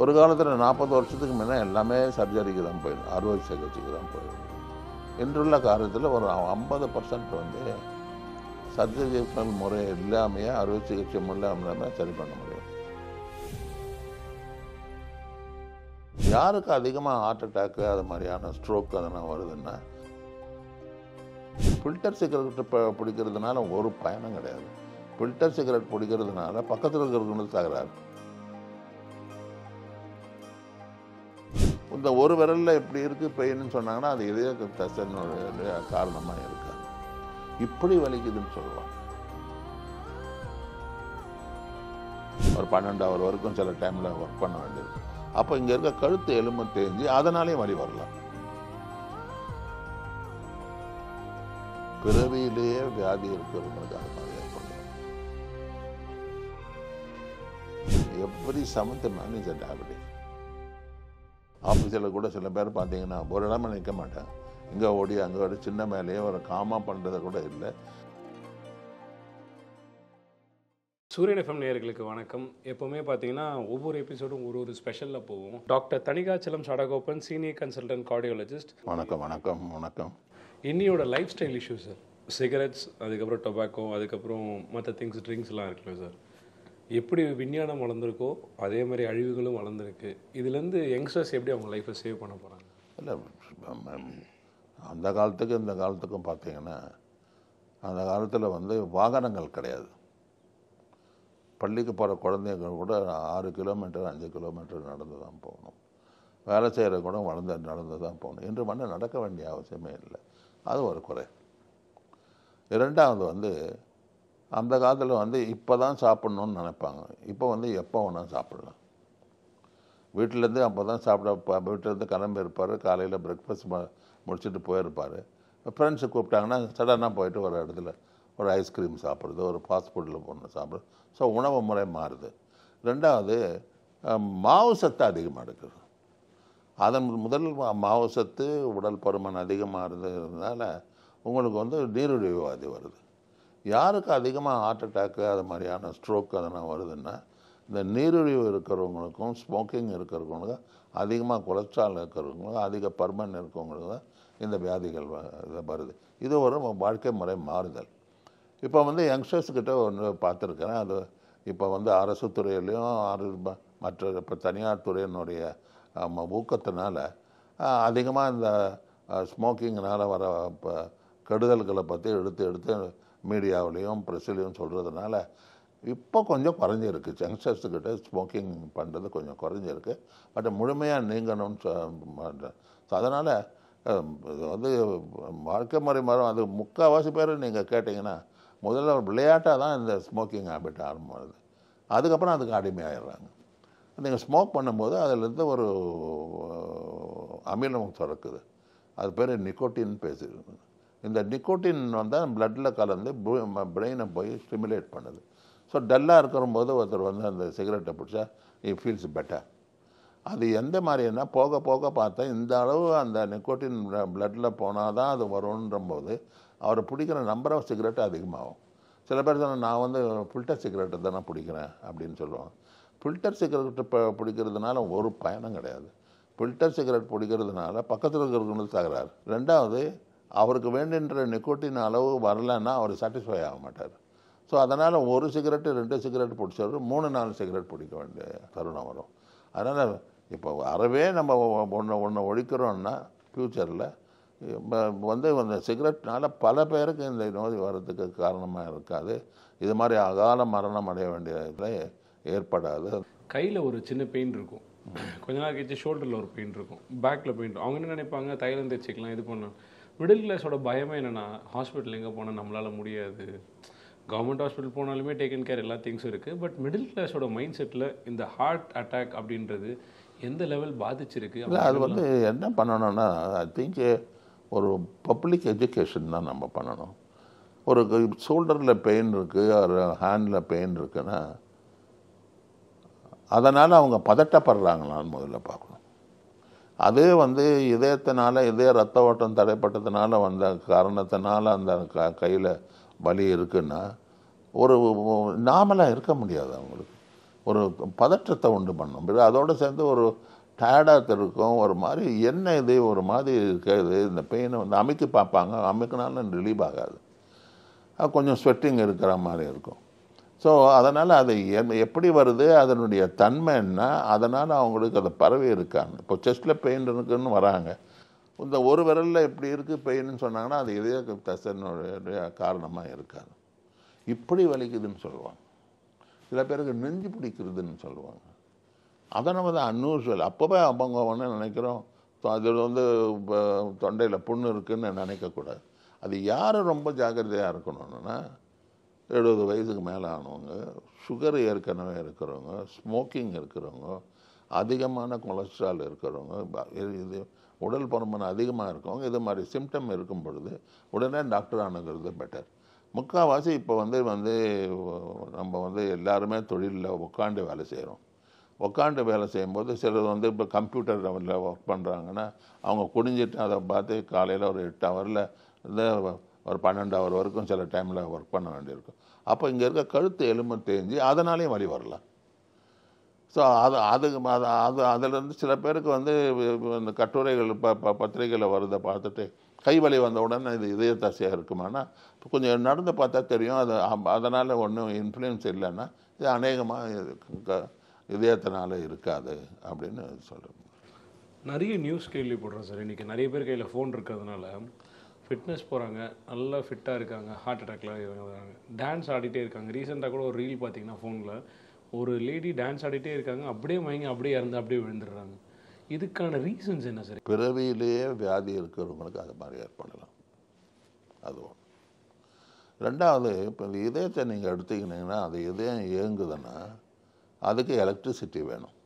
ஒரு காலத்தில் 40 வருஷத்துக்கு முன்னே எல்லாமே சர்ஜரிக்கு தான் போயிடும், அறுவை சிகிச்சைக்கு தான் போயிடும். இன்றுள்ள காலத்தில் ஒரு 50% வந்து சர்ஜரிக்கல் முறை இல்லாமையே அறுவை சிகிச்சை இல்லாமல் சரி பண்ண முடியும். யாருக்கு அதிகமாக ஹார்ட் அட்டாக்கு அது மாதிரியான ஸ்ட்ரோக் அதெல்லாம் வருதுன்னா, ஃபில்டர் சிகரெட் பிடிக்கிறதுனால ஒரு பயனும் கிடையாது. ஃபில்டர் சிகரெட் பிடிக்கிறதுனால பக்கத்தில் இருக்கிறவங்களுக்கு தகராறு. இந்த ஒரு விரலில் இப்படி இருக்குது பெயின்னு சொன்னாங்கன்னா அது இதய தசையினுடைய காரணமாக இருக்காது. இப்படி வலிக்குதுன்னு சொல்லுவாங்க. ஒரு 12 hour வரைக்கும் சில டைமில் ஒர்க் பண்ண வேண்டியது. அப்போ இங்கே இருக்க கழுத்து எலும்பு தேஞ்சு அதனாலேயும் வலி வரலாம். பிறவியிலேயே வியாதி இருக்கிறவங்களுக்கு அது மாதிரி ஏற்படும். Every 7th man is a diabetic. ஆஃபீஸில் கூட சில பேர் பார்த்தீங்கன்னா ஒரு இடமா நிற்க மாட்டேன், இங்கே ஓடி அங்கே ஓடி, சின்ன மேலேயே ஒரு காமாக பண்ணுறது கூட இல்லை. சூரியன் எஃப்எம் நேயர்களுக்கு வணக்கம். எப்போவுமே பார்த்தீங்கன்னா ஒவ்வொரு எபிசோடும் ஒரு ஸ்பெஷலில் போவோம். Doctor Thanikachalam Sadagopan, senior consultant cardiologist. வணக்கம் வணக்கம் வணக்கம். இன்னியோட life style issue sir, cigarettes, அதுக்கப்புறம் டொபாக்கோ, அதுக்கப்புறம் மற்ற ட்ரிங்க்ஸ்லாம் இருக்குல்ல சார், எப்படி விஞ்ஞானம் வளர்ந்துருக்கோ அதே மாதிரி அழிவுகளும் வளர்ந்துருக்கு. இதுலேருந்து யங்ஸ்டர்ஸ் எப்படி அவங்க லைஃப்பை சேவ் பண்ண போகிறாங்க? இல்லை, அந்த காலத்துக்கு இந்த காலத்துக்கும் பார்த்தீங்கன்னா, அந்த காலத்தில் வந்து வாகனங்கள் கிடையாது. பள்ளிக்கு போகிற குழந்தைங்க கூட 6 கிலோமீட்டர் 5 கிலோமீட்டர் நடந்து தான் போகணும். வேலை செய்கிற கூட நடந்து தான் போகணும். இன்று வந்து நடக்க வேண்டிய அவசியமே இல்லை. அது ஒரு குறை. இரண்டாவது வந்து அந்த காலத்தில் வந்து இப்போ தான் சாப்பிட்ணுன்னு நினைப்பாங்க. இப்போ வந்து எப்போ வேணால் சாப்பிட்லாம். வீட்டிலேருந்து அப்போ தான் வீட்டிலேருந்து கிளம்பி இருப்பார், காலையில் பிரேக்ஃபாஸ்ட் முடிச்சுட்டு போயிருப்பார். ஃப்ரெண்ட்ஸு கூப்பிட்டாங்கன்னா சடனாக போயிட்டு ஒரு இடத்துல ஒரு ஐஸ்கிரீம் சாப்பிட்றது, ஒரு ஃபாஸ்ட் ஃபுட்டில் போடணும் சாப்பிட்றது. ஸோ உணவு முறை மாறுது. ரெண்டாவது மாவு சத்து அதிகமாக இருக்குது. அதன் முதல் மாவு சத்து, உடல் பருமன் அதிகமாக இருந்ததுனால உங்களுக்கு வந்து நீரிழிவுவாதி வருது. யாருக்கு அதிகமாக ஹார்ட் அட்டாக்கு அது மாதிரியான ஸ்ட்ரோக் அதெல்லாம் வருதுன்னா, இந்த நீரிழிவு இருக்கிறவங்களுக்கும் ஸ்மோக்கிங் இருக்கிறவங்களுக்கும், அதிகமாக கொலஸ்ட்ரால் இருக்கிறவங்களுக்கும், அதிக பருமன் இருக்கிறவங்களுக்கு தான் இந்த வியாதிகள் வருது. இது ஒரு வாழ்க்கை முறை மாறுதல். இப்போ வந்து யங்ஸ்டர்ஸ்கிட்ட ஒன்று பார்த்துருக்கிறேன். அது இப்போ வந்து அரசு துறையிலையும் மற்ற இப்போ தனியார் துறையினுடைய ஊக்கத்தினால அதிகமாக இந்த ஸ்மோக்கிங்னால் வர இப்போ கெடுதல்களை பற்றி எடுத்து மீடியாவிலையும் ப்ரெஸ்லையும் சொல்கிறதுனால இப்போ கொஞ்சம் குறைஞ்சிருக்கு. யங்ஸ்டர்ஸுக்கிட்ட ஸ்மோக்கிங் பண்ணுறது கொஞ்சம் குறைஞ்சிருக்கு. பட் முழுமையாக நீங்கணும்னு அதனால் வந்து வாழ்க்கை முறை மாறும். அது முக்கால்வாசி பேர் நீங்கள் கேட்டிங்கன்னா முதல்ல விளையாட்டாக தான் இந்த ஸ்மோக்கிங் ஹேபிட் ஆரம்பமாகுது. அதுக்கப்புறம் அதுக்கு அடிமையாகிடுறாங்க. நீங்கள் ஸ்மோக் பண்ணும்போது அதிலேருந்து ஒரு அமிலம் சுரக்குது. அது பேர் நிக்கோட்டின் பேசுது. இந்த நிக்கோட்டின் வந்தால் பிளட்டில் கலந்து பிரெயினை போய் ஸ்டிமுலேட் பண்ணுது. ஸோ டல்லாக இருக்கிறபோது ஒருத்தர் வந்து அந்த சிகரெட்டை பிடிச்சா ஃபீல்ஸ் பெட்டர். அது எந்த மாதிரின்னா போக போக பார்த்தா இந்த அளவு அந்த நிக்கோட்டின் பிளட்டில் போனால் தான் அது வரும்ன்ற போது அவர் பிடிக்கிற நம்பர் ஆஃப் சிகரெட்டு அதிகமாகும். சில பேர் சொன்னால் நான் வந்து ஃபில்டர் சிகரெட்டை தானே பிடிக்கிறேன் அப்படின்னு சொல்லுவாங்க. ஃபில்டர் சிகரெட்டு பிடிக்கிறதுனால ஒரு பயனும் கிடையாது. ஃபில்டர் சிகரெட் பிடிக்கிறதுனால பக்கத்தில் இருக்கிறவங்களுக்கு தகராறு. ரெண்டாவது, அவருக்கு வேண்டுன்ற நிக்கோட்டின் அளவு வரலன்னா அவர் சாட்டிஸ்ஃபை ஆக மாட்டார். ஸோ அதனால் ஒரு சிகரெட்டு 2 சிகரெட் பிடிச்சவர் 3-4 சிகரெட் பிடிக்க வேண்டிய தருணம் வரும். அதனால் இப்போ அறவே நம்ம ஒன்று ஒழிக்கிறோன்னா ஃப்யூச்சரில் வந்து அந்த சிகரெட்னால பல பேருக்கு இந்த நோய் வர்றதுக்கு காரணமாக இருக்காது. இது மாதிரி அகால மரணம் அடைய வேண்டியதில் ஏற்படாது. கையில் ஒரு சின்ன பெயின் இருக்கும், கொஞ்ச நாள் கழிச்சு ஷோல்டரில் ஒரு பெயின் இருக்கும், பேக்கில் பெயின் இருக்கும். அவங்க என்ன நினைப்பாங்க, தைலம் தைச்சிக்கலாம், இது பண்ணலாம். மிடில் கிளாஸோட பயமே என்னென்னா, ஹாஸ்பிட்டல் எங்கே போனால் நம்மளால் முடியாது. கவர்மெண்ட் ஹாஸ்பிட்டல் போனாலுமே டேக்கன் கேர் எல்லா திங்ஸும் இருக்குது. பட் மிடில் கிளாஸோட மைண்ட் செட்டில் இந்த ஹார்ட் அட்டாக் அப்படின்றது எந்த லெவல் பாதிச்சிருக்கு? இல்லை, அது வந்து என்ன பண்ணணும்னா, ஐ திங்க் ஒரு பப்ளிக் எஜுகேஷன் தான் நம்ம பண்ணணும். ஒரு ஷோல்டரில் பெயின் இருக்குது, ஒரு ஹேண்டில் பெயின் இருக்குன்னா அதனால் அவங்க பதட்டப்படுறாங்களான்னு முதல்ல பார்க்கணும். அதே வந்து இதயத்தினால இதய ரத்த ஓட்டம் தடைப்பட்டதுனால வந்த காரணத்தினால அந்த கையில் வலி இருக்குன்னா ஒரு நார்மலாக இருக்க முடியாது அவங்களுக்கு. ஒரு பதற்றத்தை உண்டு பண்ணும். அதோடு சேர்ந்து ஒரு டயர்டாக இருக்கும், ஒரு மாதிரி என்ன இது ஒரு மாதிரி இருக்காது. இந்த பெயினை வந்து அமுக்கி பார்ப்பாங்க, அமுக்கினாலும் ரிலீவ் ஆகாது. கொஞ்சம் ஸ்வெட்டிங் இருக்கிற மாதிரி இருக்கும். ஸோ அதனால் அது எப்படி வருது, அதனுடைய தன்மை என்ன, அதனால் அவங்களுக்கு அதை பரவி இருக்காங்க. இப்போ செஸ்ட்டில் பெயின் இருக்குன்னு வராங்க, இந்த ஒரு விரலில் எப்படி இருக்குது பெயின்னு சொன்னாங்கன்னா அது இதய தசையினுடைய காரணமாக இருக்காது. இப்படி வலிக்குதுன்னு சொல்லுவாங்க. சில பேருக்கு நெஞ்சு பிடிக்கிறதுன்னு சொல்லுவாங்க. அதை நம்ம தான் அன்யூஷுவல். அப்போவே அவங்க ஒன்று நினைக்கிறோம், அதில் வந்து தொண்டையில் புண்ணு இருக்குதுன்னு நினைக்கக்கூடாது. அது யார் ரொம்ப ஜாக்கிரதையாக இருக்கணும்னா 70 வயசுக்கு மேலே ஆனவங்க, சுகர் ஏற்கனவே இருக்கிறவங்க, ஸ்மோக்கிங் இருக்கிறவங்க, அதிகமான கொலஸ்ட்ரால் இருக்கிறவங்க, இது உடல் பருமன் அதிகமாக இருக்கவங்க, இது மாதிரி சிம்டம் இருக்கும் பொழுது உடனே டாக்டர் அணுகிறது பெட்டர். முக்கால்வாசி இப்போ வந்து நம்ம வந்து எல்லாருமே தொழிலில் உட்காந்து வேலை செய்கிறோம். உட்காந்து வேலை செய்யும்போது சிலர் வந்து இப்போ கம்ப்யூட்டர் லெவலில் ஒர்க் பண்ணுறாங்கன்னா அவங்க குனிஞ்சிட்டு அதை பார்த்து காலையில் ஒரு 8 ஹவரில் இந்த ஒரு 12 ஹவர் வரைக்கும் சில டைமில் ஒர்க் பண்ண வேண்டியிருக்கும். அப்போ இங்கே இருக்க கழுத்து எலும்பு தேஞ்சு அதனாலேயும் வலி வரலாம். ஸோ அதிலேருந்து சில பேருக்கு வந்து இந்த கட்டுரைகள் பத்திரிகையில் வருதை பார்த்துட்டு கை வலி வந்த உடனே இது இதய தசையாக இருக்குமானா இப்போ கொஞ்சம் நடந்து பார்த்தா தெரியும். அதனால் ஒன்றும் இன்ஃப்ளூயன்ஸ் இல்லைன்னா இது அநேகமாக இதயத்தினால இருக்காது அப்படின்னு சொல்கிறேன். நிறைய நியூஸ் கேள்விப்படுறோம் சார். இன்றைக்கி நிறைய பேர் கையில் ஃபோன் இருக்கிறதுனால ஃபிட்னஸ் போகிறாங்க, நல்லா ஃபிட்டாக இருக்காங்க, ஹார்ட் அட்டாக்லாம் இறங்குறாங்க, டான்ஸ் ஆடிட்டே இருக்காங்க. ரீசெண்டாக கூட ஒரு ரீல் பார்த்தீங்கன்னா ஃபோனில் ஒரு லேடி டான்ஸ் ஆடிட்டே இருக்காங்க, அப்படியே மயங்கி அப்படியே இறந்து அப்படியே விழுந்துடுறாங்க. இதுக்கான ரீசன்ஸ் என்ன சார்? பிறவியிலேயே வியாதி இருக்கிறவங்களுக்கு அது மாதிரி ஏற்படலாம். அது ஒன்று. ரெண்டாவது, இப்போ இந்த இதயத்தை நீங்கள் எடுத்துக்கினீங்கன்னா அது இதயம் இயங்குதுன்னா அதுக்கு எலக்ட்ரிசிட்டி வேணும்.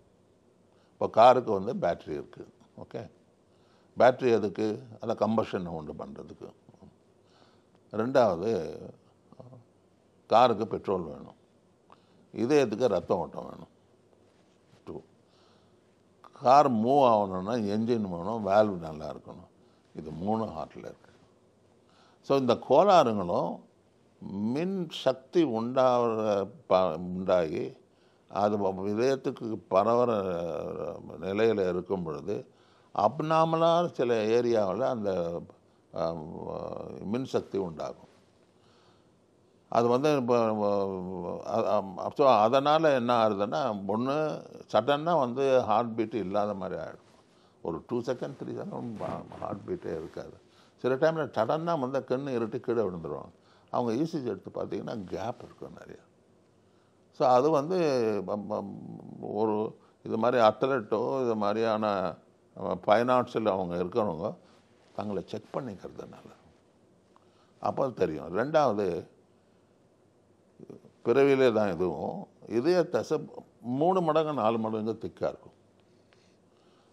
இப்போ காருக்கு வந்து பேட்ரி இருக்குது. ஓகே, பேட்ரி எதுக்கு? அதை கம்பஷனை உண்டு பண்ணுறதுக்கு. ரெண்டாவது, காருக்கு பெட்ரோல் வேணும். இதயத்துக்கு ரத்த ஓட்டம் வேணும். 2, கார் மூவ் ஆகணும்னா என்ஜின் வேணும், வேல்வ் நல்லா இருக்கணும். இது 3 ஹார்ட்டில் இருக்குது. ஸோ இந்த கோளாறுங்களும் மின் சக்தி உண்டாகி அது இதயத்துக்கு பரவற நிலையில் இருக்கும் பொழுது அப்நார்மலாக சில ஏரியாவில் அந்த மின்சக்தி உண்டாகும். அது வந்து இப்போ ஸோ அதனால் என்ன ஆகுதுன்னா, ஒன்று சடனாக வந்து ஹார்ட் பீட்டு இல்லாத மாதிரி ஆகிடும். ஒரு 2 செகண்ட் 3 செகண்ட் ஹார்ட் பீட்டே இருக்காது. சில டைமில் சடனாக வந்து கண்ணு இருட்டி கீழே விழுந்துருவாங்க. அவங்க இசிஜி எடுத்து பார்த்தீங்கன்னா கேப் இருக்கும் நிறையா. ஸோ அது வந்து ஒரு இது மாதிரி அத்லெட்டோ இது மாதிரியான ஃபைனான்ஸில் அவங்க இருக்கிறவங்க தங்களை செக் பண்ணிக்கிறதுனால அப்போ தெரியும். ரெண்டாவது, பிறவிலே தான் இதுவும் இதய தசை 3 மடங்கு 4 மடங்கு திக்காக இருக்கும்.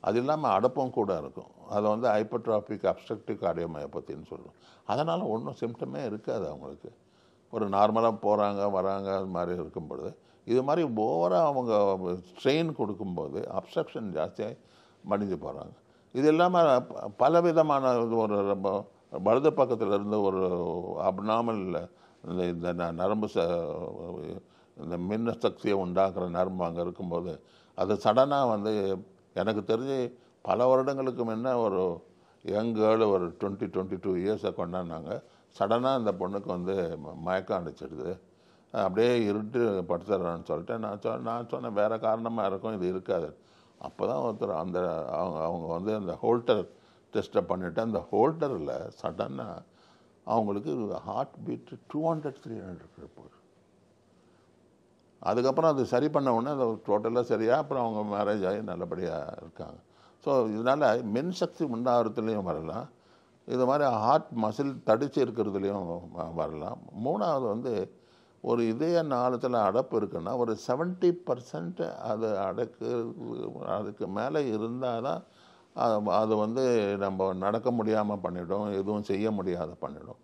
அது இல்லாமல் அடப்பும் கூட இருக்கும். அதை வந்து ஹைப்பர்ட்ராபிக் அப்ஸ்ட்ரக்டிவ் கார்டியோமயோபதின்னு சொல்லுவோம். அதனால் ஒன்றும் சிம்டமே இருக்காது அவங்களுக்கு. ஒரு நார்மலாக போகிறாங்க வராங்க அது மாதிரி இருக்கும் பொழுது இது மாதிரி ஓவராக அவங்க ஸ்ட்ரெயின் கொடுக்கும்போது அப்ஸ்ட்ரக்ஷன் ஜாஸ்தியாக மடிஞ்சு போகிறாங்க. இது இல்லாமல் பலவிதமான ஒரு வலது பக்கத்தில் இருந்து ஒரு அப்நார்மல் இந்த நரம்பு இந்த மின்ன சக்தியை உண்டாக்குற நரம்பு அங்கே இருக்கும்போது அது சடனாக வந்து எனக்கு தெரிஞ்சு பல வருடங்களுக்கு முன்ன ஒரு யங் கேர்ள் ஒரு 22 இயர்ஸை கொண்டாடினாங்க. சடனாக இந்த பொண்ணுக்கு வந்து மயக்கம் அடிச்சிடுது, அப்படியே இருட்டு படுத்துறான்னு சொல்லிட்டு நான் சொன்னேன் வேறு காரணமாக இருக்கும், இது இருக்காது. அப்போ தான் ஒருத்தர் அவங்க வந்து அந்த ஹோல்டர் டெஸ்ட்டை பண்ணிவிட்டு அந்த ஹோல்டரில் சடனாக அவங்களுக்கு ஹார்ட் பீட்டு 200-300 போகுது. அதுக்கப்புறம் அது சரி பண்ண உடனே அது டோட்டலாக சரியாக அப்புறம் அவங்க மேரேஜ் ஆகி நல்லபடியாக இருக்காங்க. ஸோ இதனால் மின்சக்தி உண்டாகிறதுலையும் வரலாம், இது மாதிரி ஹார்ட் மசில் தடிச்சு இருக்கிறதுலையும் வரலாம். மூணாவது வந்து ஒரு இதய நாளத்தில் அடப்பு இருக்குன்னா ஒரு 70% அது அதுக்கு மேலே இருந்தால் தான் அது வந்து நம்ம நடக்க முடியாமல் பண்ணிடும், எதுவும் செய்ய முடியாத பண்ணிடும்.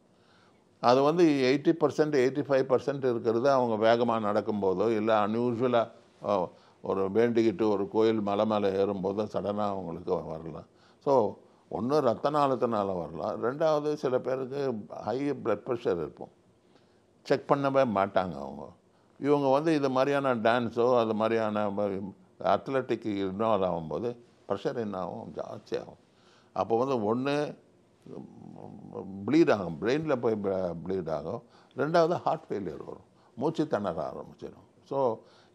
அது வந்து 80% 85% இருக்கிறது அவங்க வேகமாக நடக்கும்போதோ இல்லை அன்யூஷுவலாக ஒரு வேண்டிக்கிட்டு ஒரு கோயில் மலை மேலே ஏறும்போதோ சடனாக அவங்களுக்கு வரலாம். ஸோ ஒன்று ரத்த நாளத்தினால வரலாம், ரெண்டாவது சில பேருக்கு ஹை பிளட் ப்ரெஷர் இருக்கும், செக் பண்ணவே மாட்டாங்க அவங்க. இவங்க வந்து இது மாதிரியான டான்ஸோ அது மாதிரியான அத்லட்டிக் இன்வால்வ் ஆகும்போது ப்ரெஷர் என்ன ஆகும், ஜாஸ்தியாகும். அப்போ வந்து ஒன்று ப்ளீட் ஆகும், பிரெயினில் போய் ப்ளீட் ஆகும். ரெண்டாவது ஹார்ட் ஃபெயிலியர் வரும், மூச்சு திணற ஆரம்பிச்சிடும். ஸோ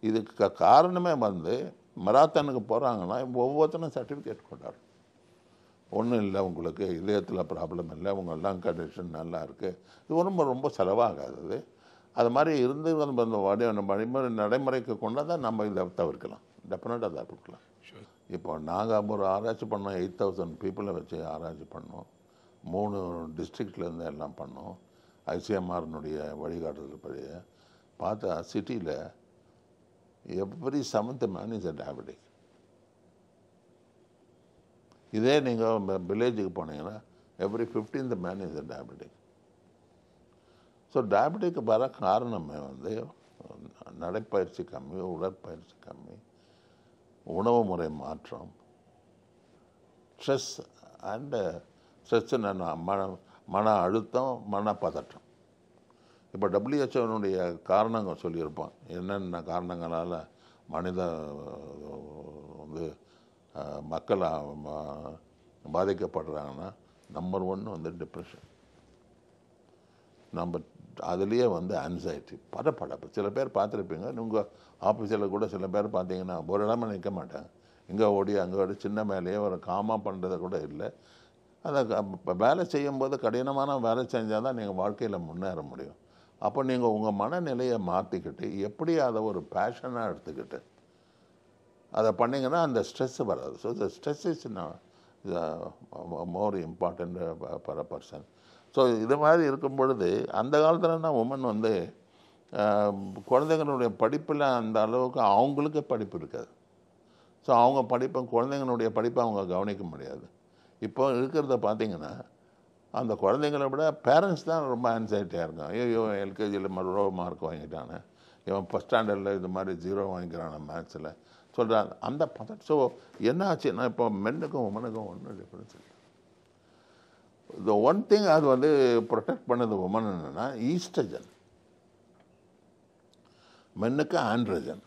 இதுக்கு காரணமே வந்து மராத்தானுக்கு போகிறாங்கன்னா ஒவ்வொருத்தரும் சர்டிஃபிகேட் கொண்டாடும். ஒன்றும் இல்லை, உங்களுக்கு இதயத்தில் ப்ராப்ளம் இல்லை, உங்கள் லங் கண்டிஷன் நல்லா இருக்குது, இது ரொம்ப ரொம்ப செலவாகாது. அது மாதிரி இருந்து அந்த வழிமுறை நடைமுறைக்கு கொண்டு தான் நம்ம இதை தவிர்க்கலாம், டெஃபினட்டாக தவிர்க்கலாம். இப்போ நாங்கள் ஒரு ஆராய்ச்சி பண்ணோம், 8000 பீப்புளை வச்சு ஆராய்ச்சி பண்ணோம், 3 டிஸ்ட்ரிக்ட்லேருந்து எல்லாம் பண்ணோம். ஐசிஎம்ஆர்னுடைய வழிகாட்டுதல் படி பார்த்தா சிட்டியில் every 7th man is diabetic. இதே நீங்கள் வில்லேஜுக்கு போனீங்கன்னா every 15th man is diabetic. So diabetic வர காரணமே வந்து நடைப்பயிற்சி கம்மி, உடற்பயிற்சி கம்மி, உணவு முறை மாற்றம், ஸ்ட்ரெஸ் அண்டு ஸ்ட்ரெஸ்ஸு மன அழுத்தம், மனப்பதட்டம். இப்போ WHO காரணங்கள் சொல்லியிருப்பான், என்னென்ன காரணங்களால் மனித வந்து மக்கள் பாதிக்கப்படுறாங்கன்னா நம்பர் 1 வந்து டிப்ரெஷன். நம்பர் அதுலேயே வந்து ஆன்சைட்டி, படப்படப்பு. சில பேர் பார்த்துருப்பீங்க, உங்கள் ஆஃபீஸில் கூட சில பேர் பார்த்தீங்கன்னா ஒரு இடமா நிற்க மாட்டாங்க, இங்கே ஓடி அங்கே ஓடி, சின்ன வேலையே ஒரு காமாக பண்ணுறது கூட இல்லை. அதை வேலை செய்யும்போது கடினமான வேலை செஞ்சால் தான் நீங்கள் வாழ்க்கையில் முன்னேற முடியும். அப்போ நீங்கள் உங்கள் மனநிலையை மாற்றிக்கிட்டு எப்படி அதை ஒரு பேஷனாக எடுத்துக்கிட்டு அதை பண்ணிங்கன்னா அந்த ஸ்ட்ரெஸ்ஸு வராது. So the stress is more important for a person. So இது மாதிரி இருக்கும் பொழுது அந்த காலத்துலனா உமன் வந்து குழந்தைங்களுடைய படிப்பில் அந்த அளவுக்கு அவங்களுக்கு படிப்பு இருக்காது. ஸோ அவங்க படிப்பை, குழந்தைங்களுடைய படிப்பை அவங்க கவனிக்க முடியாது. இப்போ இருக்கிறத பார்த்திங்கன்னா அந்த குழந்தைங்கள விட பேரண்ட்ஸ் தான் ரொம்ப ஆன்சைட்டியாக இருக்கும். ஐயோ எல்கேஜியில் லோ மார்க் வாங்கிட்டானே, இவன் ஃபஸ்ட் ஸ்டாண்டர்டில் இது மாதிரி 0 வாங்கிக்கிறான் மேத்ஸில் சொல்கிறாங்க. அந்த ஸோ என்ன ஆச்சுன்னா இப்போ மென்னுக்கும் உமனுக்கும் ஒன்றும் டிஃப்ரென்ஸ் இல்லை. இந்த ஒன் திங் அது வந்து ப்ரொடெக்ட் பண்ணது உமன் என்னென்னா ஈஸ்ட்ரஜன், மென்னுக்கு ஆண்ட்ரஜன்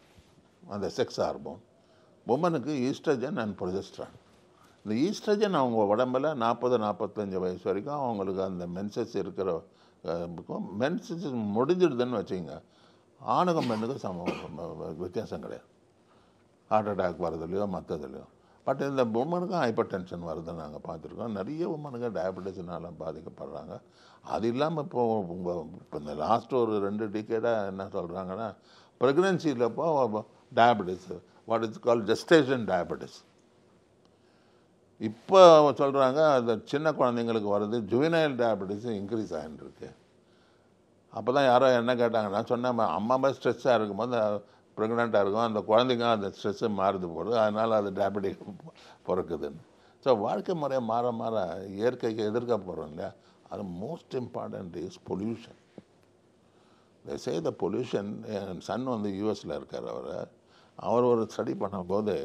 அந்த செக்ஸ் ஹார்மோன், உமனுக்கு ஈஸ்ட்ரஜன் அண்ட் ப்ரொஜெஸ்ட்ரான். இந்த ஈஸ்ட்ரஜன் அவங்க உடம்பில் 40-45 வயசு வரைக்கும் அவங்களுக்கு அந்த மென்சஸ் இருக்கிற மென்சஸ் முடிஞ்சிடுதுன்னு வச்சுங்க, ஆணுக்கும் பெண்ணுக்கும் வித்தியாசம் கிடையாது. ஹார்ட் அட்டாக் வரதுலையோ மற்றதுலையோ. பட் இந்த உமனுக்கும் ஹைப்பர் டென்ஷன் வருதுன்னு நாங்கள் பார்த்துருக்கோம். நிறைய உமனுக்கு டயபெட்டிஸ்னால பாதிக்கப்படுறாங்க. அது இல்லாமல் இப்போ இந்த லாஸ்ட் ஒரு 2 டிகேடாக என்ன சொல்கிறாங்கன்னா ப்ரெக்னென்சியில் இப்போ diabetes, what is call gestation diabetes. இப்போ சொல்கிறாங்க அந்த சின்ன குழந்தைங்களுக்கு வருது, ஜுவனைல் டயபெட்டிஸ் இன்க்ரீஸ் ஆகிட்டு இருக்கு. அப்போ தான் யாரோ என்ன கேட்டாங்கன்னா சொன்னேன், அம்மா ஸ்ட்ரெஸ்ஸாக இருக்கும்போது ப்ரெக்னெண்ட்டாக இருக்கும், அந்த குழந்தைங்க அந்த ஸ்ட்ரெஸ்ஸு மாறுது போடுது, அதனால் அது டயபெட்டிக் பிறக்குதுன்னு. ஸோ வாழ்க்கை முறையை மாற மாற இயற்கைக்கு எதிர்க்க போகிறோம் இல்லையா. அது most important is pollution. Say the pollution. என் சன் வந்து யூஎஸில் இருக்கார். அவர் ஒரு ஸ்டடி பண்ணும்போது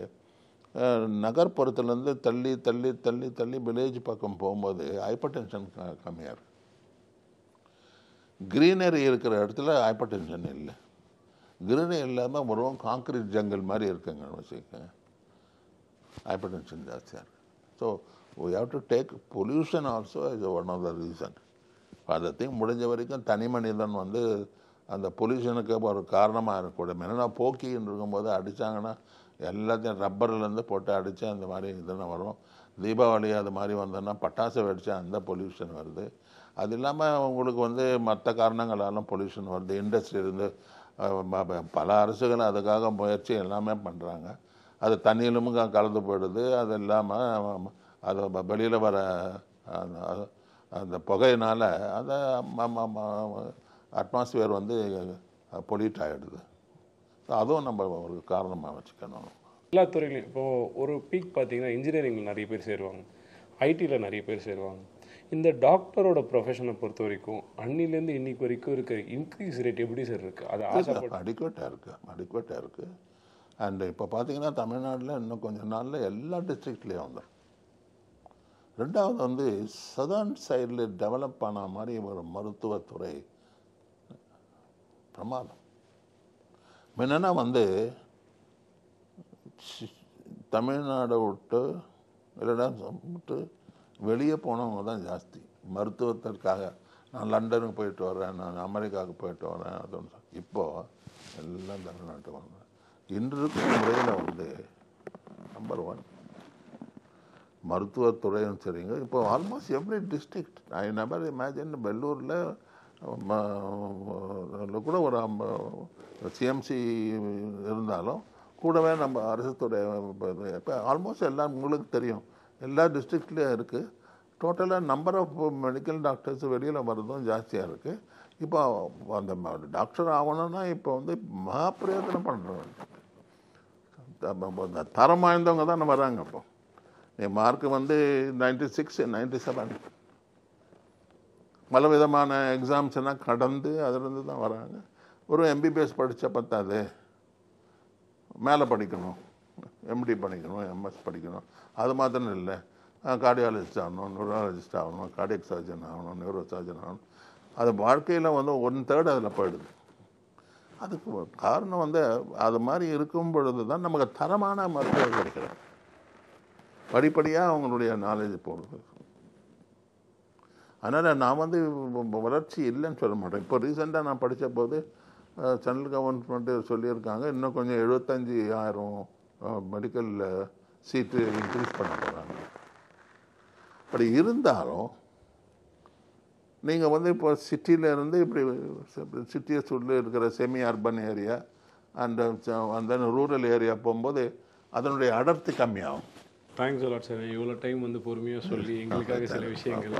நகர்ப்புறத்துலேருந்து தள்ளி தள்ளி தள்ளி தள்ளி வில்லேஜ் பக்கம் போகும்போது ஹைப்பர் டென்ஷன் கம்மியாக இருக்குது. க்ரீனரி இருக்கிற இடத்துல ஹைப்பர் டென்ஷன் இல்லை. க்ரீனரி இல்லாமல் வெறும் கான்க்ரீட் ஜங்கல் மாதிரி இருக்குங்க வச்சுக்கோங்க, ஹைப்பர் டென்ஷன் ஜாஸ்தியாக இருக்குது. So we have to take pollution also as one of the reason. அந்த திங் முடிஞ்ச வரைக்கும் தனி மனிதன் வந்து அந்த பொல்யூஷனுக்கு ஒரு காரணமாக இருக்கக்கூடாது. என்னென்னா போக்கின்னு இருக்கும்போது அடித்தாங்கன்னா எல்லாத்தையும் ரப்பர்லேருந்து போட்டு அடித்து அந்த மாதிரி இதெல்லாம் வரும். தீபாவளி அது மாதிரி வந்தோன்னா பட்டாசு வெடித்தா அந்த பொல்யூஷன் வருது. அது இல்லாமல் உங்களுக்கு வந்து மற்ற காரணங்களாலும் பொல்யூஷன் வருது. இண்டஸ்ட்ரி இருந்து பல அரசுகள் அதுக்காக முயற்சி எல்லாமே பண்ணுறாங்க. அது தண்ணியிலும் கலந்து போயிடுது. அது இல்லாமல் அது வெளியில் வர அந்த புகையினால் அதை அட்மாஸ்பியர் வந்து பொல்யூட் ஆகிடுது. ஸோ அதுவும் நம்ம ஒரு காரணமாக வச்சுக்கணும். எல்லா துறையிலையும் இப்போது ஒரு பீக் பார்த்தீங்கன்னா இன்ஜினியரிங்கில் நிறைய பேர் சேருவாங்க, ஐடியில் நிறைய பேர் சேருவாங்க. இந்த டாக்டரோட ப்ரொஃபஷனை பொறுத்த வரைக்கும் அன்னிலேருந்து இன்னைக்கு வரைக்கும் இருக்கிற இன்க்ரீஸ் ரேட் எப்படி சார் இருக்குது? அது அடிக்குவேட்டாக இருக்குது. அண்டு இப்போ பார்த்தீங்கன்னா தமிழ்நாட்டில் இன்னும் கொஞ்சம் நாளில் எல்லா டிஸ்ட்ரிக்ட்லேயும் வந்துடும். ரெண்டாவது வந்து சதர்ன் சைடில் டெவலப் ஆன மாதிரி ஒரு மருத்துவத்துறை பிரமாதம். என்னென்னா வந்து தமிழ்நாடை விட்டு இல்லைன்னா விட்டு வெளியே போனவங்க தான் ஜாஸ்தி மருத்துவத்திற்காக. நான் லண்டனுக்கு போயிட்டு வரேன், நான் அமெரிக்காவுக்கு போயிட்டு வரேன், அது ஒன்று. இப்போது எல்லாம் தமிழ்நாட்டுக்கு வந்தேன். இன்று இருக்கும் முறையில் வந்து நம்பர் 1 மருத்துவத்துறையும் சரிங்க. இப்போ almost every district, I never imagine வெள்ளூரில் கூட ஒரு சிஎம்சி இருந்தாலும் கூடவே நம்ம அரசு துறை இப்போ ஆல்மோஸ்ட் எல்லாம் உங்களுக்கு தெரியும், எல்லா டிஸ்ட்ரிக்ட்லேயும் இருக்குது. டோட்டலாக நம்பர் ஆஃப் மெடிக்கல் டாக்டர்ஸ் வெளியில் வர்றதும் ஜாஸ்தியாக இருக்குது. இப்போ அந்த டாக்டர் ஆகணும்னா இப்போ வந்து மகா பிரயோஜனம் பண்ணுறோம். தரம் வாய்ந்தவங்க தான் வராங்க. இப்போ என் மார்க்கு வந்து 96, 97 பல விதமான எக்ஸாம்ஸ் எல்லாம் கடந்து அதிலிருந்து தான் வராங்க. ஒரு எம்பிபிஎஸ் படித்த பத்தாது, மேலே படிக்கணும், எம்டி படிக்கணும், எம்எஸ் படிக்கணும். அது மாத்திரம் இல்லை, கார்டியாலஜிஸ்ட் ஆகணும், நியூராலஜிஸ்ட் ஆகணும், கார்டியக் சர்ஜன் ஆகணும், நியூரோ சர்ஜன் ஆகணும். அது வாழ்க்கையில் வந்து 1/3 அதில் போயிடுது. அதுக்கு காரணம் வந்து அது மாதிரி இருக்கும் பொழுது தான் நமக்கு தரமான மருத்துவம் கிடைக்கிறது. படிப்படியாக அவங்களுடைய நாலேஜ் போடுறது. அதனால் நான் வந்து வளர்ச்சி இல்லைன்னு சொல்ல மாட்டேன். இப்போ ரீசெண்டாக நான் படித்த போது சென்ட்ரல் கவர்மெண்ட்டு சொல்லியிருக்காங்க, இன்னும் கொஞ்சம் 75,000 மெடிக்கல் சீட்டு இன்க்ரீஸ் பண்ண போகிறாங்க. அப்படி இருந்தாலும் நீங்கள் வந்து இப்போ சிட்டியிலேருந்து இப்படி சிட்டியை சுற்றி இருக்கிற செமி அர்பன் ஏரியா அந்த ரூரல் ஏரியா போகும்போது அதனுடைய அடர்த்தி கம்மியாகும். Thanks a lot sir. இவ்வளோ டைம் வந்து பொறுமையாக சொல்லி எங்களுக்காக சில விஷயங்கள்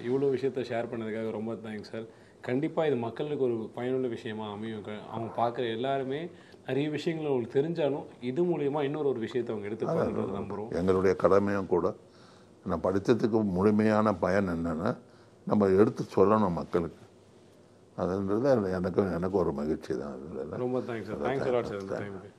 இவ்வளோ விஷயத்த ஷேர் பண்ணதுக்காக ரொம்ப தேங்க்ஸ் சார். கண்டிப்பாக இது மக்களுக்கு ஒரு பயனுள்ள விஷயமா அமையும். அவங்க பார்க்குற எல்லாருமே நிறைய விஷயங்கள் அவங்களுக்கு தெரிஞ்சாலும் இது மூலயமா இன்னொரு விஷயத்தை அவங்க எடுத்துப்பாங்கன்றது நம்புகிறோம். எங்களுடைய கடமையும் கூட. நான் படித்ததுக்கு முழுமையான பயன் என்னென்னா நம்ம எடுத்து சொல்லணும் மக்களுக்கு. அதுன்றது எனக்கு ஒரு மகிழ்ச்சி தான். அதில் ரொம்ப thanks sir. Thanks a lot sir இந்த டைமுக்கு.